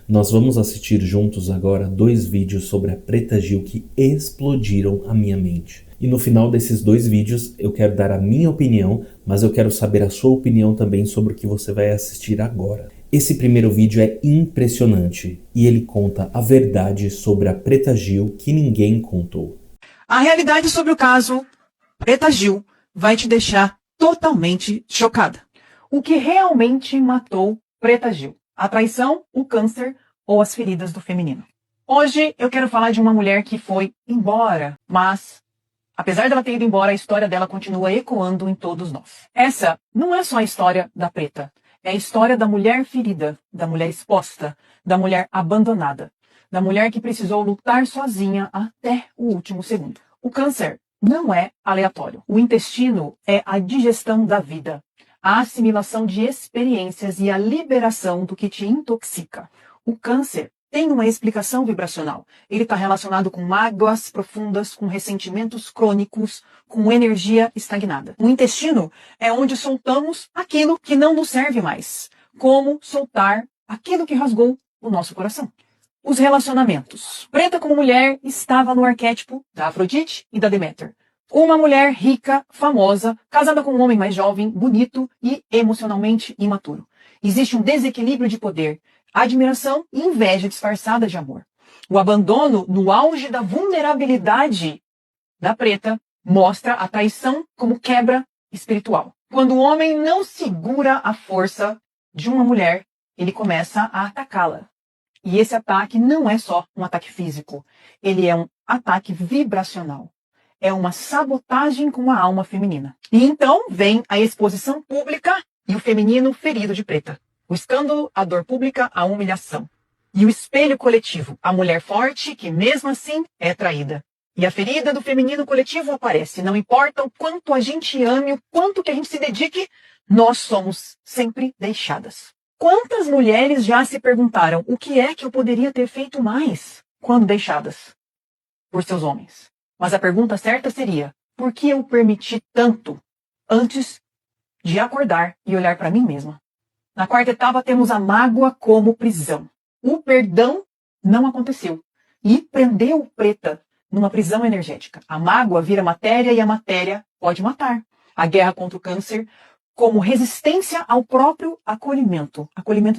Nós vamos assistir juntos agora 2 vídeos sobre a Preta Gil que explodiram a minha mente. E no final desses 2 vídeos eu quero dar a minha opinião, mas eu quero saber a sua opinião também sobre o que você vai assistir agora. Esse primeiro vídeo é impressionante e ele conta a verdade sobre a Preta Gil que ninguém contou. A realidade sobre o caso Preta Gil vai te deixar totalmente chocada. O que realmente matou Preta Gil? A traição, o câncer ou as feridas do feminino? Hoje eu quero falar de uma mulher que foi embora, mas apesar dela ter ido embora, a história dela continua ecoando em todos nós. Essa não é só a história da Preta, é a história da mulher ferida, da mulher exposta, da mulher abandonada, da mulher que precisou lutar sozinha até o último segundo. O câncer não é aleatório. O intestino é a digestão da vida, a assimilação de experiências e a liberação do que te intoxica. O câncer tem uma explicação vibracional. Ele está relacionado com mágoas profundas, com ressentimentos crônicos, com energia estagnada. O intestino é onde soltamos aquilo que não nos serve mais. Como soltar aquilo que rasgou o nosso coração. Os relacionamentos. Preta como mulher estava no arquétipo da Afrodite e da Deméter. Uma mulher rica, famosa, casada com um homem mais jovem, bonito e emocionalmente imaturo. Existe um desequilíbrio de poder, admiração e inveja disfarçada de amor. O abandono no auge da vulnerabilidade da Preta mostra a traição como quebra espiritual. Quando o homem não segura a força de uma mulher, ele começa a atacá-la. E esse ataque não é só um ataque físico, ele é um ataque vibracional. É uma sabotagem com a alma feminina. E então vem a exposição pública e o feminino ferido de Preta. O escândalo, a dor pública, a humilhação. E o espelho coletivo, a mulher forte que mesmo assim é traída. E a ferida do feminino coletivo aparece. Não importa o quanto a gente ame, o quanto que a gente se dedique, nós somos sempre deixadas. Quantas mulheres já se perguntaram o que é que eu poderia ter feito mais quando deixadas por seus homens? Mas a pergunta certa seria, por que eu permiti tanto antes de acordar e olhar para mim mesma? Na quarta etapa temos a mágoa como prisão. O perdão não aconteceu e prendeu Preta numa prisão energética. A mágoa vira matéria e a matéria pode matar. A guerra contra o câncer como resistência ao próprio acolhimento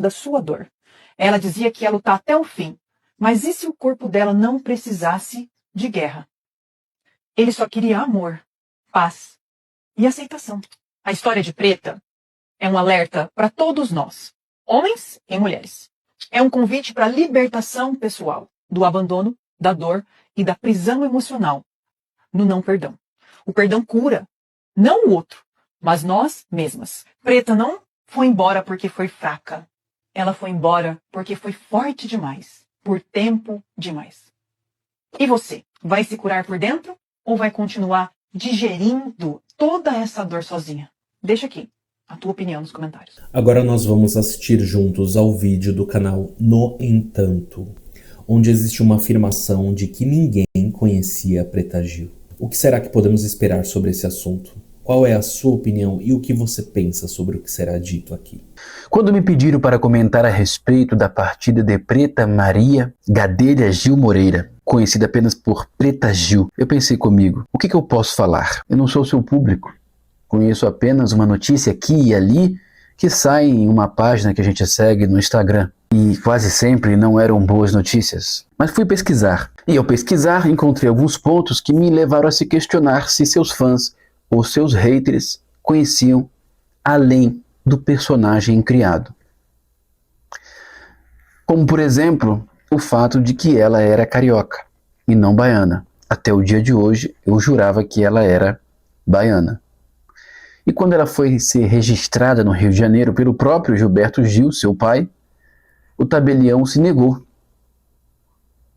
da sua dor. Ela dizia que ia lutar até o fim, mas e se o corpo dela não precisasse de guerra? Ele só queria amor, paz e aceitação. A história de Preta é um alerta para todos nós, homens e mulheres. É um convite para a libertação pessoal do abandono, da dor e da prisão emocional no não perdão. O perdão cura, não o outro, mas nós mesmas. Preta não foi embora porque foi fraca. Ela foi embora porque foi forte demais, por tempo demais. E você, vai se curar por dentro? Ou vai continuar digerindo toda essa dor sozinha? Deixa aqui a tua opinião nos comentários. Agora nós vamos assistir juntos ao vídeo do canal No Entanto, onde existe uma afirmação de que ninguém conhecia a Preta Gil. O que será que podemos esperar sobre esse assunto? Qual é a sua opinião e o que você pensa sobre o que será dito aqui? Quando me pediram para comentar a respeito da partida de Preta Maria Gadelha Gil Moreira, conhecida apenas por Preta Gil, eu pensei comigo, o que eu posso falar? Eu não sou seu público. Conheço apenas uma notícia aqui e ali que sai em uma página que a gente segue no Instagram. E quase sempre não eram boas notícias. Mas fui pesquisar. E ao pesquisar, encontrei alguns pontos que me levaram a se questionar se seus fãs ou seus haters conheciam além do personagem criado. Como, por exemplo, o fato de que ela era carioca e não baiana. Até o dia de hoje, eu jurava que ela era baiana. E quando ela foi ser registrada no Rio de Janeiro pelo próprio Gilberto Gil, seu pai, o tabelião se negou.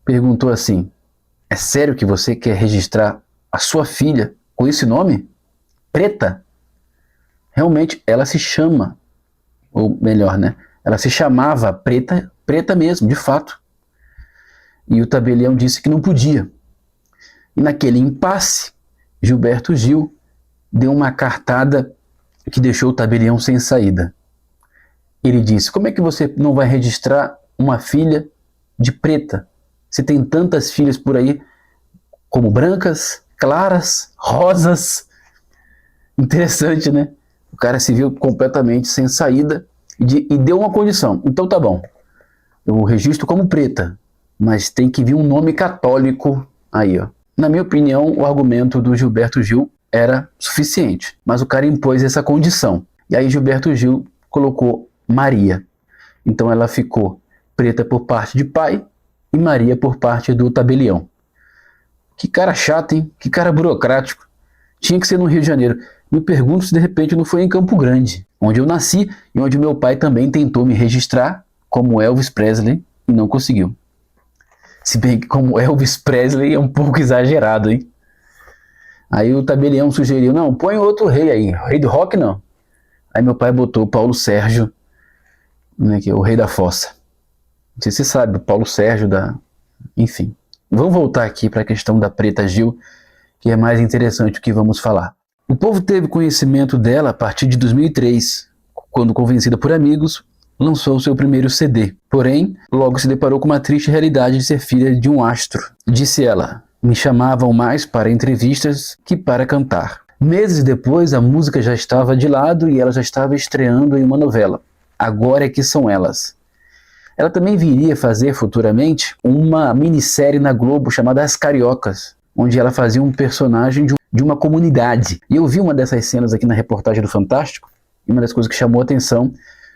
Perguntou assim, é sério que você quer registrar a sua filha com esse nome? Preta? Realmente, ela se chama, ou melhor, né? Ela se chamava Preta, Preta mesmo, de fato. E o tabelião disse que não podia. E naquele impasse, Gilberto Gil deu uma cartada que deixou o tabelião sem saída. Ele disse, como é que você não vai registrar uma filha de preta? Se tem tantas filhas por aí, como brancas, claras, rosas. Interessante, né? O cara se viu completamente sem saída e deu uma condição. Então tá bom, eu registro como preta, mas tem que vir um nome católico aí, ó. Na minha opinião, o argumento do Gilberto Gil era suficiente, mas o cara impôs essa condição. E aí Gilberto Gil colocou Maria. Então ela ficou preta por parte de pai e Maria por parte do tabelião. Que cara chato, hein? Que cara burocrático. Tinha que ser no Rio de Janeiro. Me pergunto se de repente não foi em Campo Grande, onde eu nasci e onde meu pai também tentou me registrar como Elvis Presley e não conseguiu. Se bem que como Elvis Presley é um pouco exagerado, hein? Aí o tabelião sugeriu, não, põe outro rei aí, rei do rock não. Aí meu pai botou Paulo Sérgio, né, que é o rei da fossa. Não sei se você sabe, Paulo Sérgio Enfim, vamos voltar aqui para a questão da Preta Gil, que é mais interessante o que vamos falar. O povo teve conhecimento dela a partir de 2003, quando, convencida por amigos, lançou seu primeiro CD. Porém, logo se deparou com uma triste realidade de ser filha de um astro. Disse ela, me chamavam mais para entrevistas que para cantar. Meses depois, a música já estava de lado e ela já estava estreando em uma novela. Agora é que são elas. Ela também viria fazer futuramente uma minissérie na Globo chamada As Cariocas, onde ela fazia um personagem de uma comunidade. E eu vi uma dessas cenas aqui na reportagem do Fantástico, e uma das coisas que chamou a atenção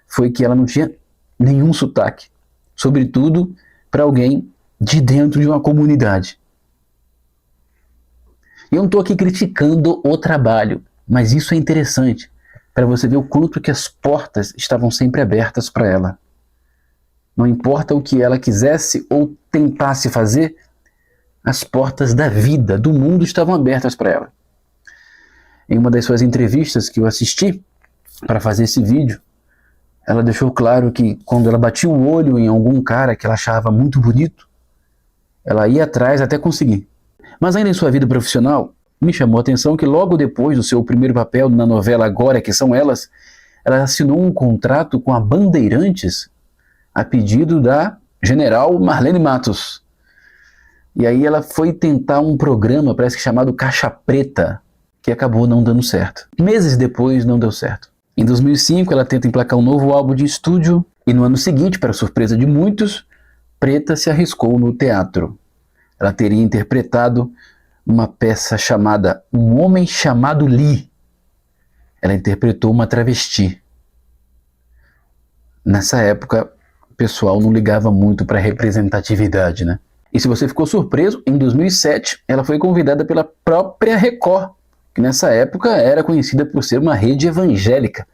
foi que ela não tinha nenhum sotaque, sobretudo para alguém de dentro de uma comunidade. E eu não estou aqui criticando o trabalho, mas isso é interessante, para você ver o quanto que as portas estavam sempre abertas para ela. Não importa o que ela quisesse ou tentasse fazer, as portas da vida, do mundo estavam abertas para ela. Em uma das suas entrevistas que eu assisti para fazer esse vídeo, ela deixou claro que quando ela batia o olho em algum cara que ela achava muito bonito, ela ia atrás até conseguir. Mas ainda em sua vida profissional, me chamou a atenção que logo depois do seu primeiro papel na novela Agora que são elas, ela assinou um contrato com a Bandeirantes a pedido da General Marlene Matos. E aí ela foi tentar um programa, parece que chamado Caixa Preta, que acabou não dando certo. Meses depois não deu certo. Em 2005 ela tenta emplacar um novo álbum de estúdio e no ano seguinte, para surpresa de muitos, Preta se arriscou no teatro. Ela teria interpretado uma peça chamada Um Homem Chamado Lee. Ela interpretou uma travesti. Nessa época, o pessoal não ligava muito para representatividade, né? E se você ficou surpreso, em 2007 ela foi convidada pela própria Record, que nessa época era conhecida por ser uma rede evangélica.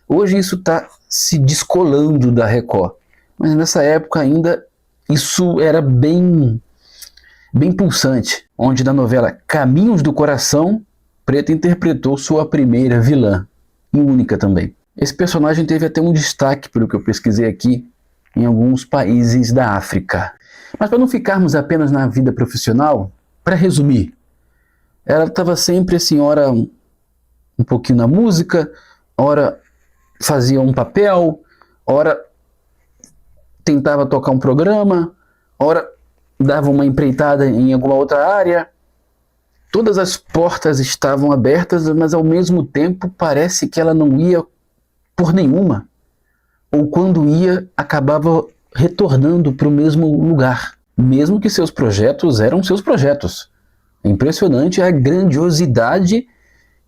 Hoje isso está se descolando da Record, mas nessa época ainda isso era bem pulsante, onde na novela Caminhos do Coração, Preta interpretou sua primeira vilã, e única também. Esse personagem teve até um destaque, pelo que eu pesquisei aqui, em alguns países da África. Mas para não ficarmos apenas na vida profissional, para resumir, ela estava sempre assim, ora um pouquinho na música, ora fazia um papel, ora tentava tocar um programa, ora dava uma empreitada em alguma outra área. Todas as portas estavam abertas, mas ao mesmo tempo parece que ela não ia por nenhuma. Ou quando ia, acabava retornando para o mesmo lugar, mesmo que seus projetos eram seus projetos. É impressionante a grandiosidade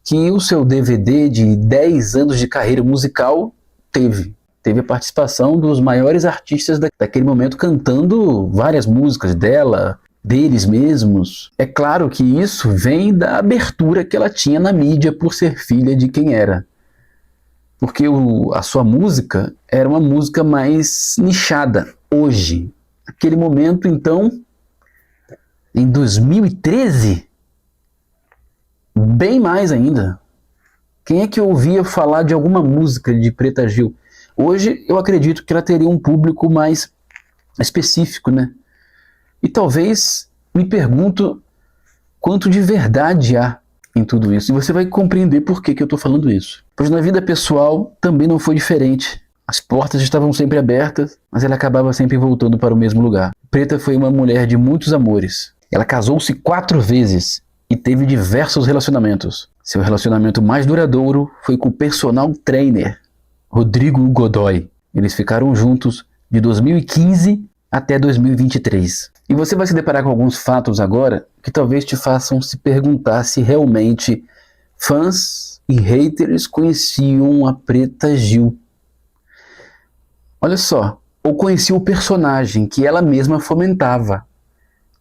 que o seu DVD de 10 anos de carreira musical teve. Teve a participação dos maiores artistas daquele momento cantando várias músicas dela, deles mesmos. É claro que isso vem da abertura que ela tinha na mídia por ser filha de quem era. Porque a sua música era uma música mais nichada hoje. Naquele momento, então, em 2013, bem mais ainda. Quem é que ouvia falar de alguma música de Preta Gil? Hoje eu acredito que ela teria um público mais específico, né? E talvez me pergunto quanto de verdade há em tudo isso. E você vai compreender por que eu estou falando isso. Pois na vida pessoal também não foi diferente. As portas estavam sempre abertas, mas ela acabava sempre voltando para o mesmo lugar. Preta foi uma mulher de muitos amores. Ela casou-se 4 vezes e teve diversos relacionamentos. Seu relacionamento mais duradouro foi com o personal trainer, Rodrigo Godoy. Eles ficaram juntos de 2015 até 2023. E você vai se deparar com alguns fatos agora que talvez te façam se perguntar se realmente fãs e haters conheciam a Preta Gil. Olha só, ou conheciam o personagem que ela mesma fomentava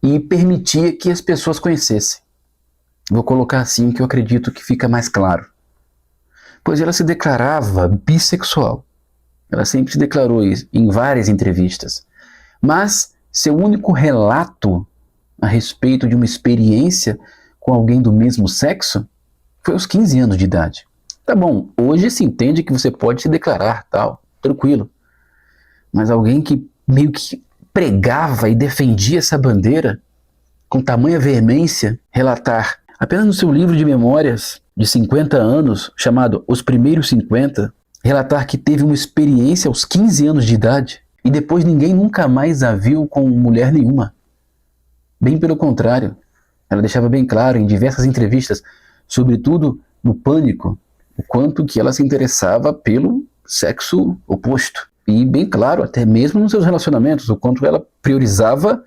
e permitia que as pessoas conhecessem. Vou colocar assim que eu acredito que fica mais claro. Pois ela se declarava bissexual. Ela sempre se declarou isso em várias entrevistas. Mas seu único relato a respeito de uma experiência com alguém do mesmo sexo foi aos 15 anos de idade. Tá bom, hoje se entende que você pode se declarar, tal, tranquilo. Mas alguém que meio que pregava e defendia essa bandeira com tamanha veemência, relatar apenas no seu livro de memórias de 50 anos, chamado Os Primeiros 50, relatar que teve uma experiência aos 15 anos de idade e depois ninguém nunca mais a viu com mulher nenhuma. Bem pelo contrário, ela deixava bem claro em diversas entrevistas, sobretudo no Pânico, o quanto que ela se interessava pelo sexo oposto. E bem claro, até mesmo nos seus relacionamentos, o quanto ela priorizava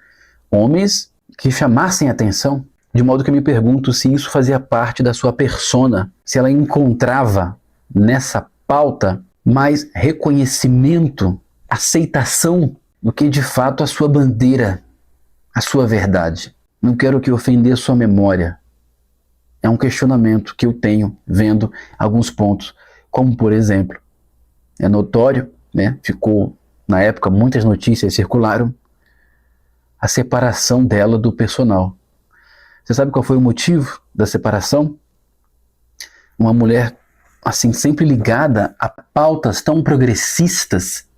homens que chamassem atenção. De modo que eu me pergunto se isso fazia parte da sua persona, se ela encontrava nessa pauta mais reconhecimento, aceitação do que de fato a sua bandeira, a sua verdade. Não quero que ofenda a sua memória. É um questionamento que eu tenho vendo alguns pontos, como por exemplo, é notório, né? Ficou na época muitas notícias circularam, a separação dela do personal. Você sabe qual foi o motivo da separação? Uma mulher assim sempre ligada a pautas tão progressistas,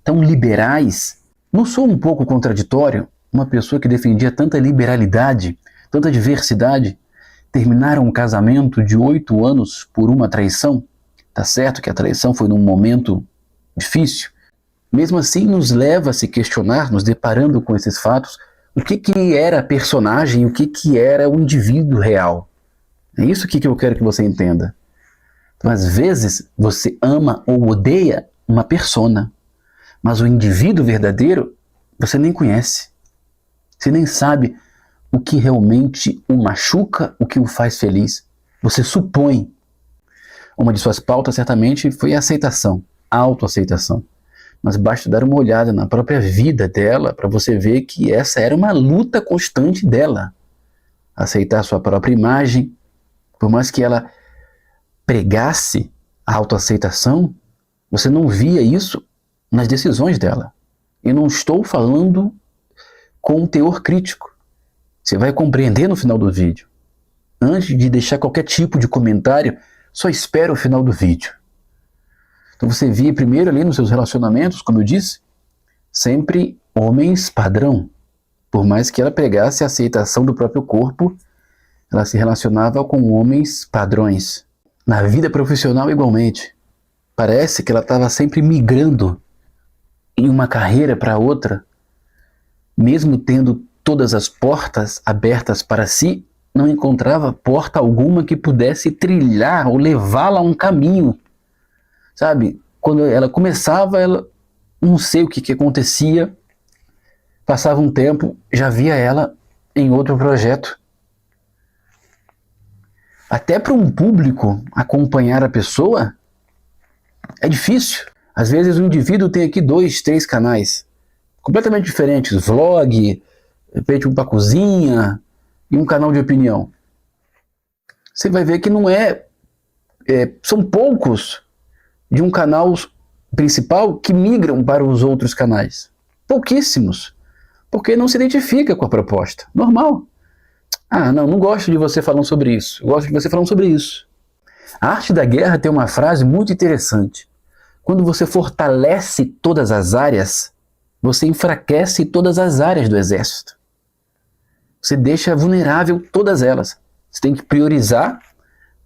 tão liberais. Não sou um pouco contraditório? Uma pessoa que defendia tanta liberalidade, tanta diversidade, terminaram um casamento de 8 anos por uma traição? Tá certo que a traição foi num momento difícil. Mesmo assim, nos leva a se questionar, nos deparando com esses fatos, o que era a personagem e o que era o indivíduo real. É isso que eu quero que você entenda. Então, às vezes, você ama ou odeia uma persona, mas o indivíduo verdadeiro você nem conhece. Você nem sabe o que realmente o machuca, o que o faz feliz. Você supõe. Uma de suas pautas, certamente, foi a aceitação, a autoaceitação. Mas basta dar uma olhada na própria vida dela para você ver que essa era uma luta constante dela. Aceitar sua própria imagem, por mais que ela pregasse a autoaceitação, você não via isso nas decisões dela. E não estou falando com um teor crítico. Você vai compreender no final do vídeo. Antes de deixar qualquer tipo de comentário, só espera o final do vídeo. Então você via primeiro ali nos seus relacionamentos, como eu disse, sempre homens padrão. Por mais que ela pregasse a aceitação do próprio corpo, ela se relacionava com homens padrões. Na vida profissional igualmente. Parece que ela estava sempre migrando em uma carreira para outra, mesmo tendo todas as portas abertas para si, não encontrava porta alguma que pudesse trilhar ou levá-la a um caminho. Sabe, quando ela começava, ela não sei o que acontecia, passava um tempo, já via ela em outro projeto. Até para um público acompanhar a pessoa é difícil. Às vezes o indivíduo tem aqui 2, 3 canais completamente diferentes, vlog, de repente um pra cozinha e um canal de opinião. Você vai ver que não são poucos de um canal principal que migram para os outros canais. Pouquíssimos. Porque não se identifica com a proposta. Normal. Ah, não gosto de você falando sobre isso. Eu gosto de você falando sobre isso. A Arte da Guerra tem uma frase muito interessante. Quando você fortalece todas as áreas, você enfraquece todas as áreas do exército. Você deixa vulnerável todas elas. Você tem que priorizar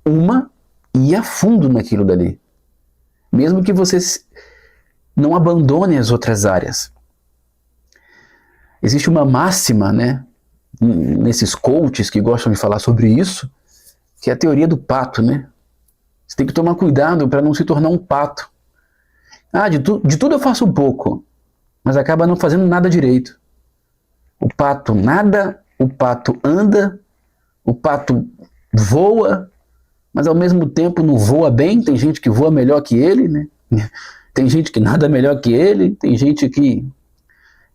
uma e ir a fundo naquilo dali. Mesmo que você não abandone as outras áreas. Existe uma máxima, né, nesses coaches que gostam de falar sobre isso, que é a teoria do pato, né? Você tem que tomar cuidado para não se tornar um pato. De tudo eu faço um pouco, mas acaba não fazendo nada direito. O pato nada, o pato anda, o pato voa, mas ao mesmo tempo não voa bem. Tem gente que voa melhor que ele, né? Tem gente que nada melhor que ele, tem gente que...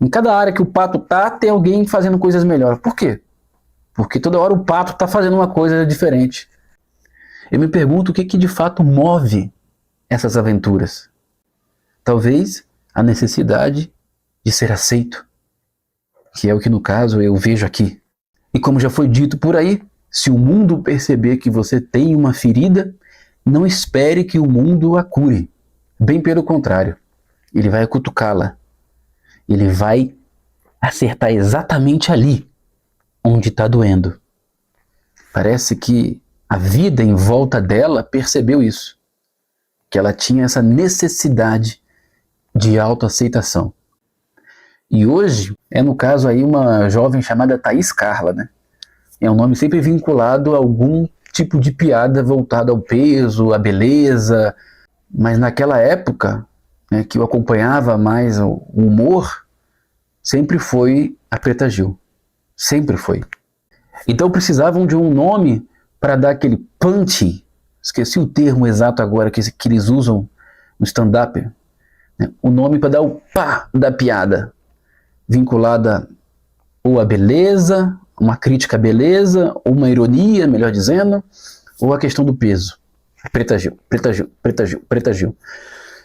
Em cada área que o pato tá, tem alguém fazendo coisas melhores. Por quê? Porque toda hora o pato tá fazendo uma coisa diferente. Eu me pergunto o que de fato move essas aventuras. Talvez a necessidade de ser aceito, que é o que no caso eu vejo aqui. E como já foi dito por aí, se o mundo perceber que você tem uma ferida, não espere que o mundo a cure. Bem pelo contrário, ele vai cutucá-la. Ele vai acertar exatamente ali onde está doendo. Parece que a vida em volta dela percebeu isso, que ela tinha essa necessidade de autoaceitação. E hoje é, no caso aí, uma jovem chamada Thaís Carla, né? É um nome sempre vinculado a algum tipo de piada voltada ao peso, à beleza, mas naquela época, né, que eu acompanhava mais o humor, sempre foi a Preta Gil. Sempre foi. Então precisavam de um nome para dar aquele punch, esqueci o termo exato agora que eles usam no stand-up, né? O nome para dar o pá da piada, vinculada ou à beleza, uma crítica à beleza, ou uma ironia, melhor dizendo, ou a questão do peso. Preta Gil, Preta Gil, Preta Gil, Preta Gil.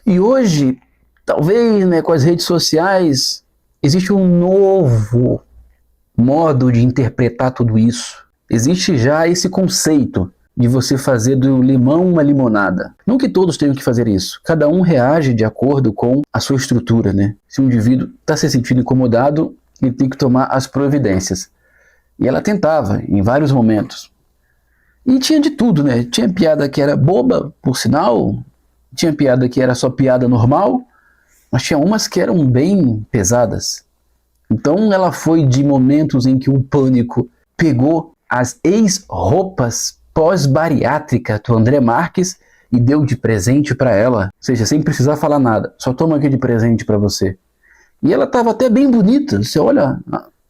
E hoje, talvez, né, com as redes sociais, existe um novo modo de interpretar tudo isso. Existe já esse conceito de você fazer do limão uma limonada. Não que todos tenham que fazer isso. Cada um reage de acordo com a sua estrutura, né? Se um indivíduo está se sentindo incomodado, ele tem que tomar as providências. E ela tentava, em vários momentos. E tinha de tudo, né? Tinha piada que era boba, por sinal. Tinha piada que era só piada normal. Mas tinha umas que eram bem pesadas. Então ela foi de momentos em que o pânico pegou as ex-roupas pós-bariátrica do André Marques e deu de presente para ela. Ou seja, sem precisar falar nada. Só toma aqui de presente para você. E ela estava até bem bonita. Você olha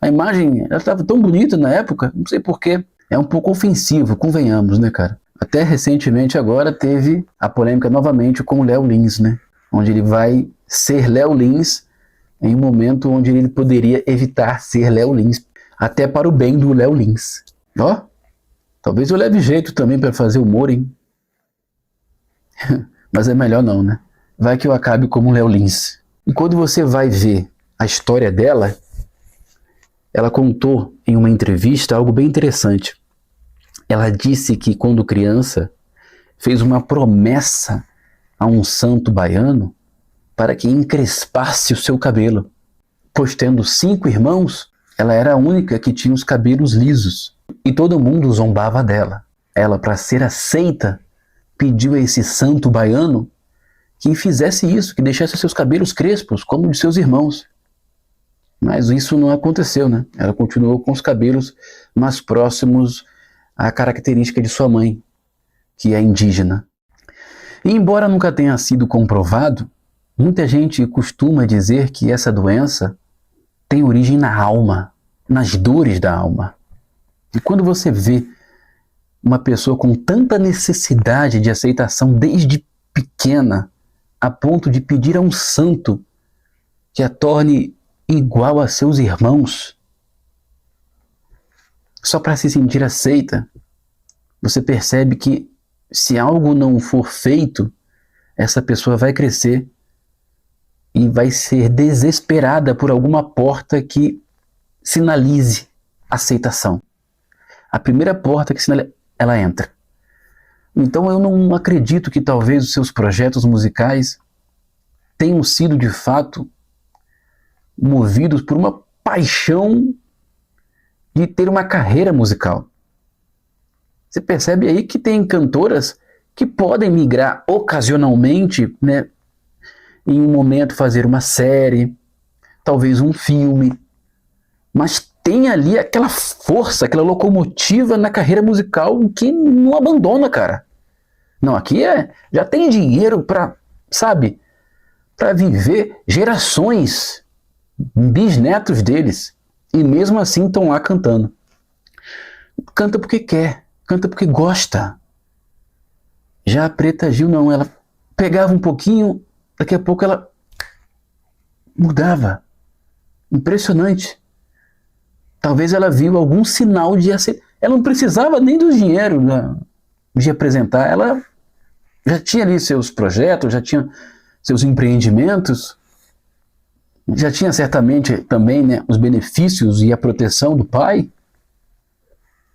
a imagem, ela estava tão bonita na época. Não sei porquê. É um pouco ofensivo, convenhamos, né, cara? Até recentemente agora teve a polêmica novamente com o Léo Lins, né? Onde ele vai ser Léo Lins em um momento onde ele poderia evitar ser Léo Lins, até para o bem do Léo Lins. Ó, talvez eu leve jeito também para fazer humor, hein? Mas é melhor não, né? Vai que eu acabe como Léo Lins. E quando você vai ver a história dela, ela contou em uma entrevista algo bem interessante. Ela disse que quando criança fez uma promessa a um santo baiano para que encrespasse o seu cabelo. Pois tendo 5 irmãos, ela era a única que tinha os cabelos lisos. E todo mundo zombava dela. Ela, para ser aceita, pediu a esse santo baiano que fizesse isso, que deixasse seus cabelos crespos, como de seus irmãos. Mas isso não aconteceu, né? Ela continuou com os cabelos mais próximos à característica de sua mãe, que é indígena. E embora nunca tenha sido comprovado, muita gente costuma dizer que essa doença tem origem na alma, nas dores da alma. E quando você vê uma pessoa com tanta necessidade de aceitação desde pequena, a ponto de pedir a um santo que a torne igual a seus irmãos, só para se sentir aceita, você percebe que se algo não for feito, essa pessoa vai crescer e vai ser desesperada por alguma porta que sinalize aceitação. A primeira porta que sinaliza, ela entra. Então eu não acredito que talvez os seus projetos musicais tenham sido de fato movidos por uma paixão de ter uma carreira musical. Você percebe aí que tem cantoras que podem migrar ocasionalmente, né, em um momento fazer uma série, talvez um filme, mas tem ali aquela força, aquela locomotiva na carreira musical que não abandona, cara. Não, aqui já tem dinheiro para, sabe, para viver gerações, bisnetos deles, e mesmo assim estão lá cantando. Canta porque quer, canta porque gosta. Já a Preta Gil não, ela pegava um pouquinho, daqui a pouco ela mudava. Impressionante. Talvez ela viu algum sinal de aceitar. Ela não precisava nem do dinheiro, né, de apresentar. Ela já tinha ali seus projetos, já tinha seus empreendimentos, já tinha certamente também, né, os benefícios e a proteção do pai.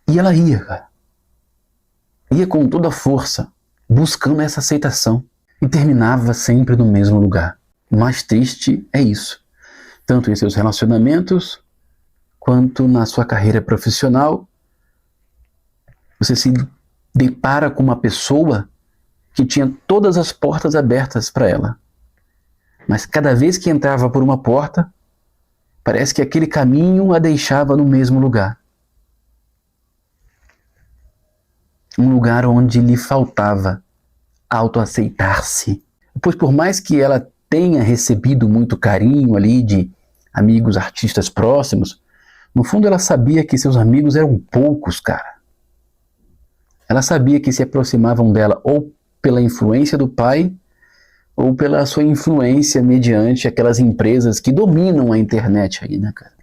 E ela ia, cara. Ia com toda a força, buscando essa aceitação. E terminava sempre no mesmo lugar. O mais triste é isso. Tanto em seus relacionamentos, quanto na sua carreira profissional. Você se depara com uma pessoa que tinha todas as portas abertas para ela. Mas cada vez que entrava por uma porta, parece que aquele caminho a deixava no mesmo lugar. Um lugar onde lhe faltava autoaceitar-se. Pois por mais que ela tenha recebido muito carinho ali de amigos artistas próximos, no fundo ela sabia que seus amigos eram poucos, cara. Ela sabia que se aproximavam dela ou pela influência do pai, ou pela sua influência mediante aquelas empresas que dominam a internet aí, né, cara?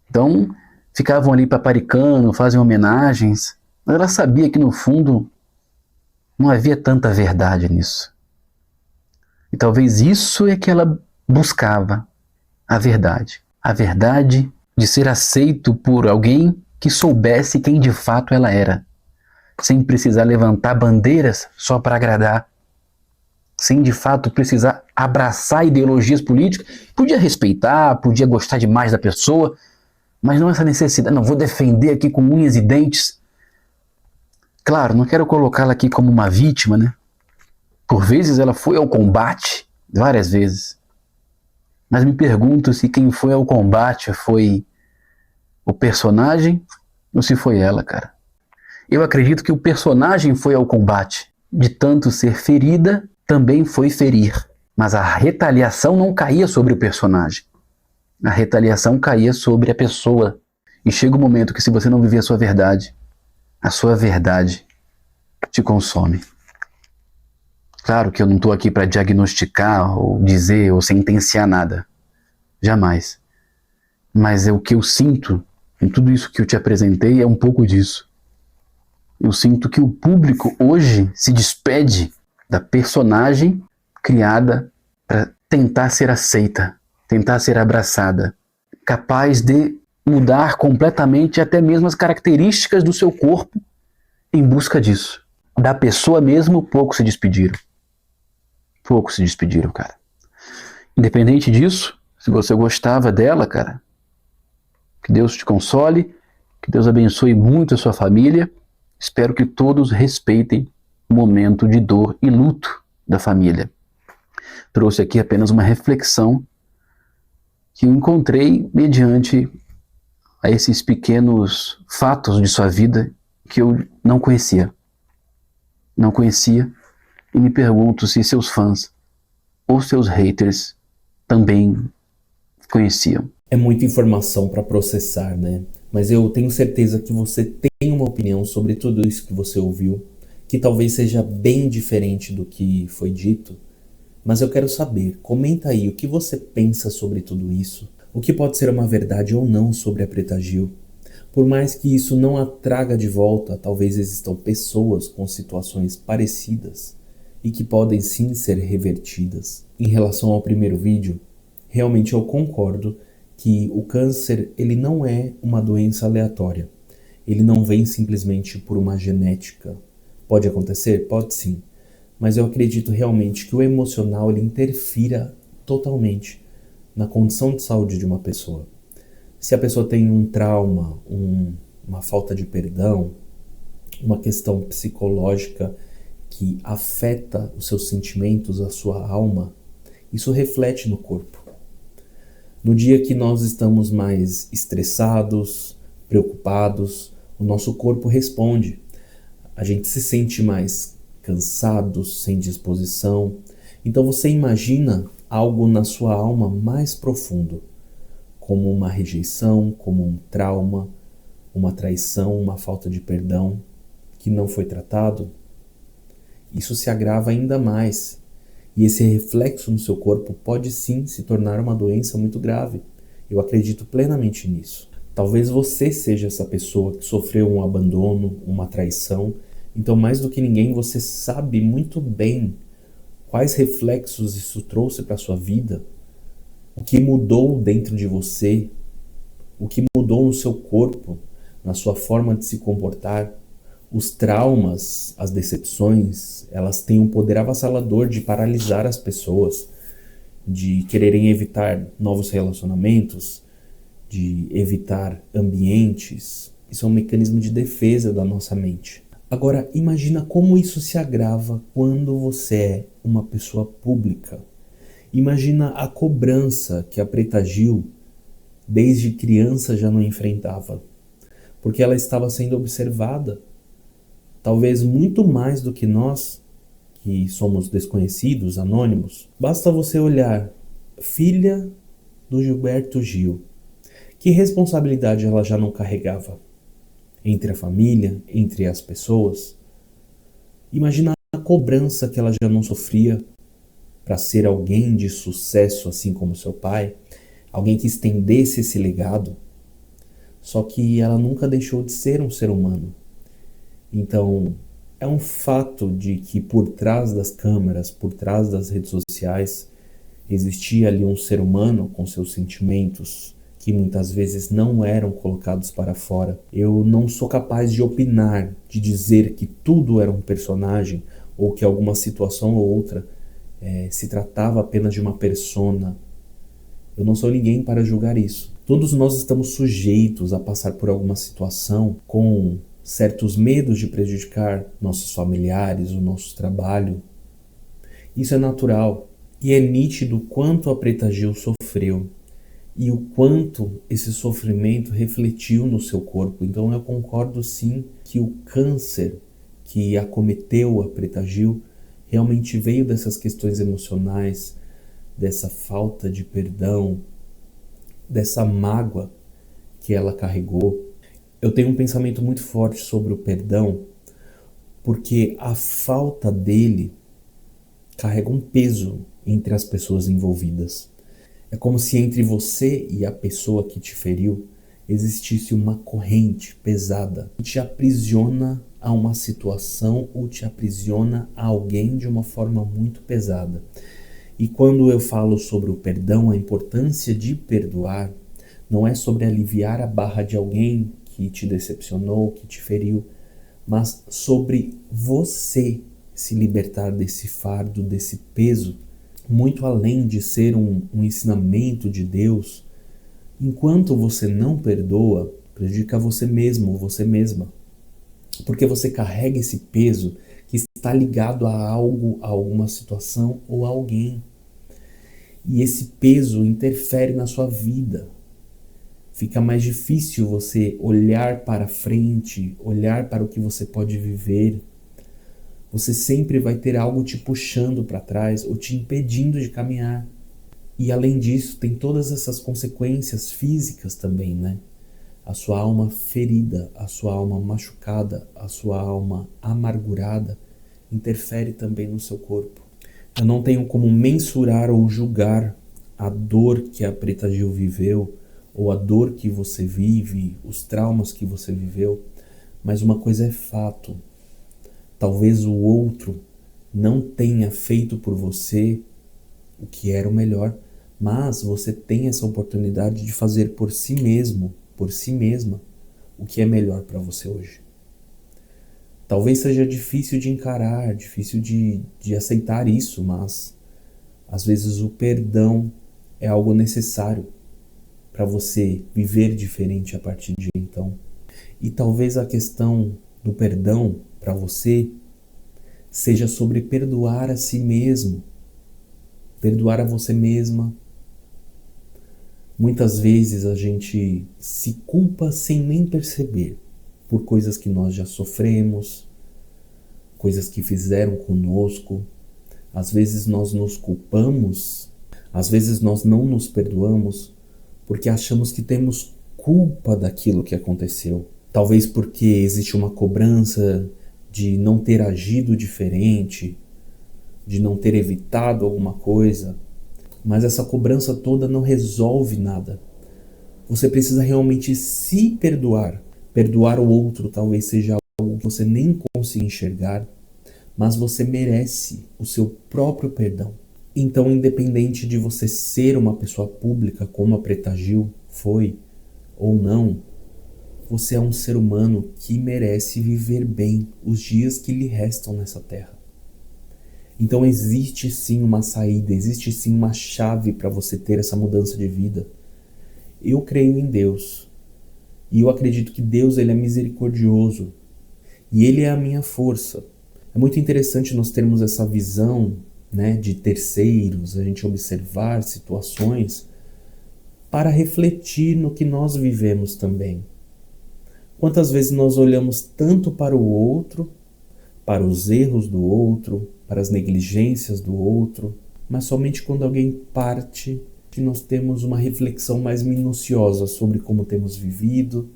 Então, ficavam ali paparicando, fazem homenagens, mas ela sabia que no fundo não havia tanta verdade nisso. E talvez isso é que ela buscava, a verdade. A verdade de ser aceito por alguém que soubesse quem de fato ela era, sem precisar levantar bandeiras só para agradar, sem de fato precisar abraçar ideologias políticas. Podia respeitar, podia gostar demais da pessoa, mas não essa necessidade, não, vou defender aqui com unhas e dentes. Claro, não quero colocá-la aqui como uma vítima, né? Por vezes ela foi ao combate, várias vezes. Mas me pergunto se quem foi ao combate foi o personagem ou se foi ela, cara. Eu acredito que o personagem foi ao combate. De tanto ser ferida, também foi ferir. Mas a retaliação não caía sobre o personagem. A retaliação caía sobre a pessoa. E chega um momento que se você não viver a sua verdade te consome. Claro que eu não estou aqui para diagnosticar, ou dizer, ou sentenciar nada. Jamais. Mas o que eu sinto em tudo isso que eu te apresentei é um pouco disso. Eu sinto que o público hoje se despede da personagem criada para tentar ser aceita, tentar ser abraçada, capaz de mudar completamente até mesmo as características do seu corpo em busca disso. Da pessoa mesmo, poucos se despediram. Poucos se despediram, cara. Independente disso, se você gostava dela, cara, que Deus te console, que Deus abençoe muito a sua família. Espero que todos respeitem o momento de dor e luto da família. Trouxe aqui apenas uma reflexão que eu encontrei mediante a esses pequenos fatos de sua vida que eu não conhecia. Não conhecia e me pergunto se seus fãs ou seus haters também conheciam. É muita informação para processar, né? Mas eu tenho certeza que você tem uma opinião sobre tudo isso que você ouviu, que talvez seja bem diferente do que foi dito, mas eu quero saber, comenta aí o que você pensa sobre tudo isso, o que pode ser uma verdade ou não sobre a Preta Gil. Por mais que isso não a traga de volta, talvez existam pessoas com situações parecidas e que podem sim ser revertidas. Em relação ao primeiro vídeo, realmente eu concordo que o câncer ele não é uma doença aleatória. Ele não vem simplesmente por uma genética. Pode acontecer? Pode sim. Mas eu acredito realmente que o emocional ele interfira totalmente na condição de saúde de uma pessoa. Se a pessoa tem um trauma, uma falta de perdão, uma questão psicológica que afeta os seus sentimentos, a sua alma, isso reflete no corpo. No dia que nós estamos mais estressados, preocupados, o nosso corpo responde. A gente se sente mais cansado, sem disposição. Então você imagina algo na sua alma mais profundo, como uma rejeição, como um trauma, uma traição, uma falta de perdão que não foi tratado. Isso se agrava ainda mais. E esse reflexo no seu corpo pode sim se tornar uma doença muito grave. Eu acredito plenamente nisso. Talvez você seja essa pessoa que sofreu um abandono, uma traição. Então, mais do que ninguém, você sabe muito bem quais reflexos isso trouxe para a sua vida, o que mudou dentro de você, o que mudou no seu corpo, na sua forma de se comportar. Os traumas, as decepções, elas têm um poder avassalador de paralisar as pessoas, de quererem evitar novos relacionamentos, de evitar ambientes. Isso é um mecanismo de defesa da nossa mente. Agora, imagina como isso se agrava quando você é uma pessoa pública. Imagina a cobrança que a Preta Gil, desde criança, já não enfrentava, porque ela estava sendo observada. Talvez muito mais do que nós, que somos desconhecidos, anônimos. Basta você olhar, filha do Gilberto Gil. Que responsabilidade ela já não carregava? Entre a família, entre as pessoas. Imagina a cobrança que ela já não sofria para ser alguém de sucesso, assim como seu pai. Alguém que estendesse esse legado. Só que ela nunca deixou de ser um ser humano. Então, é um fato de que por trás das câmeras, por trás das redes sociais, existia ali um ser humano com seus sentimentos que muitas vezes não eram colocados para fora. Eu não sou capaz de opinar, de dizer que tudo era um personagem ou que alguma situação ou outra se tratava apenas de uma persona. Eu não sou ninguém para julgar isso. Todos nós estamos sujeitos a passar por alguma situação com certos medos de prejudicar nossos familiares, o nosso trabalho. Isso é natural e é nítido quanto a Preta Gil sofreu e o quanto esse sofrimento refletiu no seu corpo. Então eu concordo sim que o câncer que acometeu a Preta Gil realmente veio dessas questões emocionais, dessa falta de perdão, dessa mágoa que ela carregou. Eu tenho um pensamento muito forte sobre o perdão, porque a falta dele carrega um peso entre as pessoas envolvidas. É como se entre você e a pessoa que te feriu existisse uma corrente pesada que te aprisiona a uma situação ou te aprisiona a alguém de uma forma muito pesada. E quando eu falo sobre o perdão, a importância de perdoar, não é sobre aliviar a barra de alguém que te decepcionou, que te feriu, mas sobre você se libertar desse fardo, desse peso, muito além de ser um ensinamento de Deus. Enquanto você não perdoa, prejudica você mesmo, você mesma, porque você carrega esse peso que está ligado a algo, a alguma situação ou a alguém, e esse peso interfere na sua vida. Fica mais difícil você olhar para frente, olhar para o que você pode viver. Você sempre vai ter algo te puxando para trás ou te impedindo de caminhar. E além disso, tem todas essas consequências físicas também, né? A sua alma ferida, a sua alma machucada, a sua alma amargurada interfere também no seu corpo. Eu não tenho como mensurar ou julgar a dor que a Preta Gil viveu, ou a dor que você vive, os traumas que você viveu, mas uma coisa é fato. Talvez o outro não tenha feito por você o que era o melhor, mas você tem essa oportunidade de fazer por si mesmo, por si mesma, o que é melhor para você hoje. Talvez seja difícil de encarar, difícil de aceitar isso, mas às vezes o perdão é algo necessário para você viver diferente a partir de então. E talvez a questão do perdão para você seja sobre perdoar a si mesmo, perdoar a você mesma. Muitas vezes a gente se culpa sem nem perceber por coisas que nós já sofremos, coisas que fizeram conosco. Às vezes nós nos culpamos, às vezes nós não nos perdoamos porque achamos que temos culpa daquilo que aconteceu. Talvez porque existe uma cobrança de não ter agido diferente, de não ter evitado alguma coisa, mas essa cobrança toda não resolve nada. Você precisa realmente se perdoar. Perdoar o outro talvez seja algo que você nem consiga enxergar, mas você merece o seu próprio perdão. Então, independente de você ser uma pessoa pública, como a Preta Gil foi ou não, você é um ser humano que merece viver bem os dias que lhe restam nessa terra. Então existe sim uma saída, existe sim uma chave para você ter essa mudança de vida. Eu creio em Deus. E eu acredito que Deus, ele é misericordioso. E ele é a minha força. É muito interessante nós termos essa visão, né, de terceiros, a gente observar situações para refletir no que nós vivemos também. Quantas vezes nós olhamos tanto para o outro, para os erros do outro, para as negligências do outro, mas somente quando alguém parte que nós temos uma reflexão mais minuciosa sobre como temos vivido,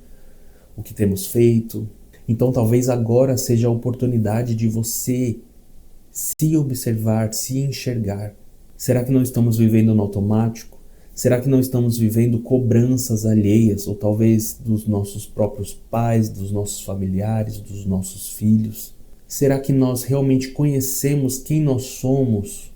o que temos feito. Então talvez agora seja a oportunidade de você se observar, se enxergar. Será que não estamos vivendo no automático? Será que não estamos vivendo cobranças alheias, ou talvez dos nossos próprios pais, dos nossos familiares, dos nossos filhos? Será que nós realmente conhecemos quem nós somos,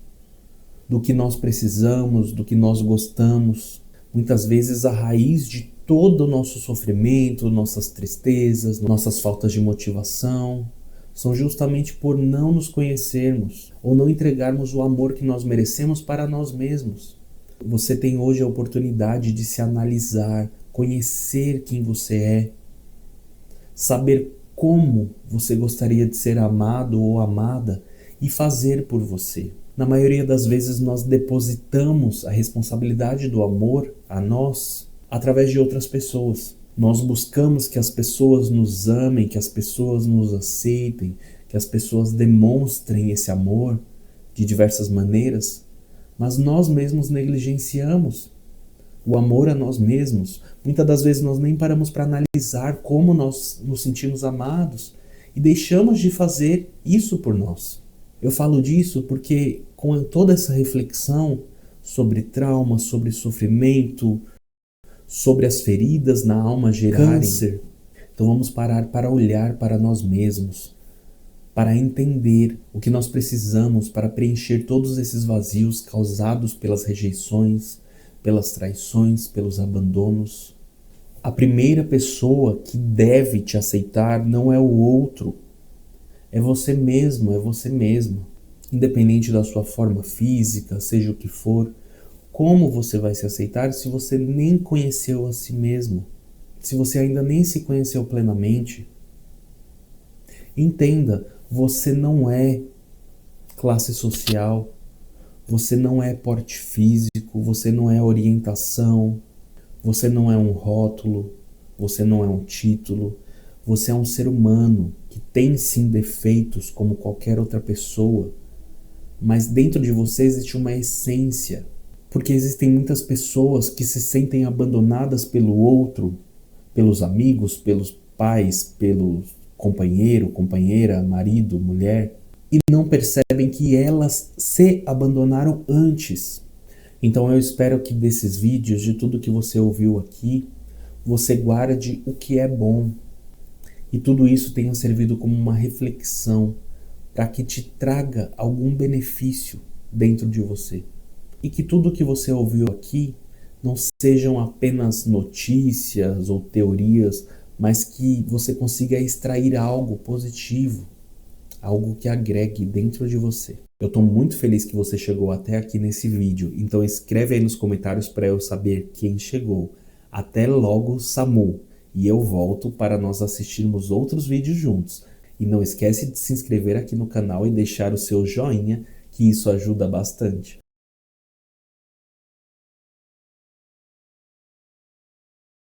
do que nós precisamos, do que nós gostamos? Muitas vezes a raiz de todo o nosso sofrimento, nossas tristezas, nossas faltas de motivação, são justamente por não nos conhecermos ou não entregarmos o amor que nós merecemos para nós mesmos. Você tem hoje a oportunidade de se analisar, conhecer quem você é, saber como você gostaria de ser amado ou amada e fazer por você. Na maioria das vezes nós depositamos a responsabilidade do amor a nós através de outras pessoas. Nós buscamos que as pessoas nos amem, que as pessoas nos aceitem, que as pessoas demonstrem esse amor de diversas maneiras, mas nós mesmos negligenciamos o amor a nós mesmos. Muitas das vezes nós nem paramos para analisar como nós nos sentimos amados e deixamos de fazer isso por nós. Eu falo disso porque com toda essa reflexão sobre trauma, sobre sofrimento, sobre as feridas na alma gerarem câncer, então vamos parar para olhar para nós mesmos, para entender o que nós precisamos para preencher todos esses vazios causados pelas rejeições, pelas traições, pelos abandonos. A primeira pessoa que deve te aceitar não é o outro, é você mesmo, é você mesma. Independente da sua forma física, seja o que for, como você vai se aceitar se você nem conheceu a si mesmo? Se você ainda nem se conheceu plenamente? Entenda, você não é classe social, você não é porte físico, você não é orientação, você não é um rótulo, você não é um título, você é um ser humano que tem sim defeitos como qualquer outra pessoa, mas dentro de você existe uma essência, porque existem muitas pessoas que se sentem abandonadas pelo outro, pelos amigos, pelos pais, pelo companheiro, companheira, marido, mulher, e não percebem que elas se abandonaram antes. Então eu espero que desses vídeos, de tudo que você ouviu aqui, você guarde o que é bom. E tudo isso tenha servido como uma reflexão para que te traga algum benefício dentro de você. E que tudo que você ouviu aqui não sejam apenas notícias ou teorias, mas que você consiga extrair algo positivo, algo que agregue dentro de você. Eu estou muito feliz que você chegou até aqui nesse vídeo, então escreve aí nos comentários para eu saber quem chegou. Até logo, Samu, e eu volto para nós assistirmos outros vídeos juntos. E não esquece de se inscrever aqui no canal e deixar o seu joinha, que isso ajuda bastante.